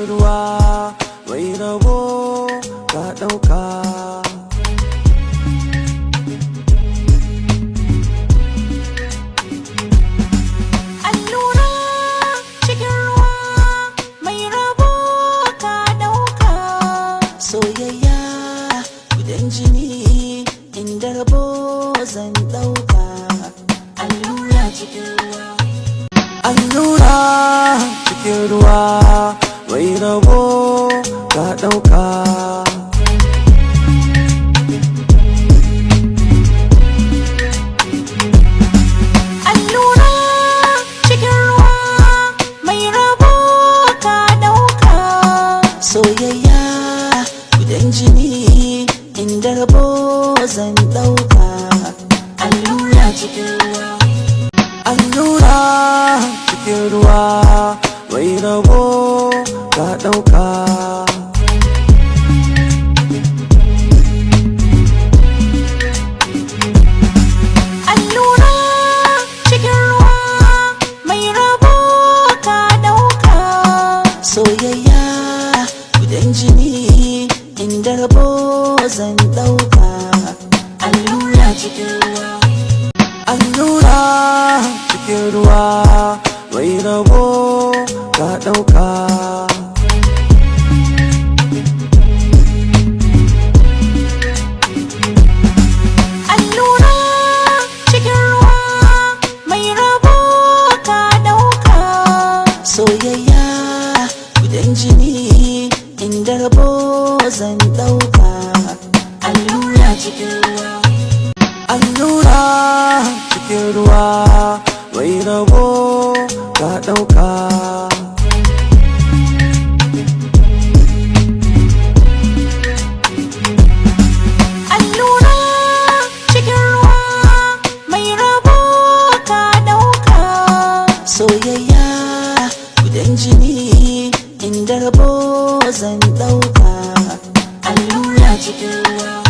cikin ruwa mai rabo ka ɗauka. Allura cikin ruwa mai rabo ka ɗauka. Soyayya gudan jini inda rabo zan ɗauka. Allura cikin ruwa. Allura cikin ruwa mai rabo ka ɗauka. Allura cikin ruwa mai rabo ka ɗauka. Soyayya gudan jini inda rabo zan ɗauka. Allura cikin ruwa. Allura cikin ruwa mai rabo ka ɗauka. Allura cikin ruwa mai rabo ka ɗauka. Soyayya gudan jini inda rabo zan ɗauka. Allura cikin ruwa. Allura cikin ruwa mai rabo ka ɗauka. Allura cikin ruwa mai rabo ka ɗauka. Soyayya gudan jini inda rabo zan ɗauka. Allura cikin ruwa. Allura cikin ruwa mai rabo ka ɗauka. Allura cikin ruwa mai rabo ka ɗauka. Soyayya gudan jini inda rabo zan ɗauka. Allura cikin ruwa.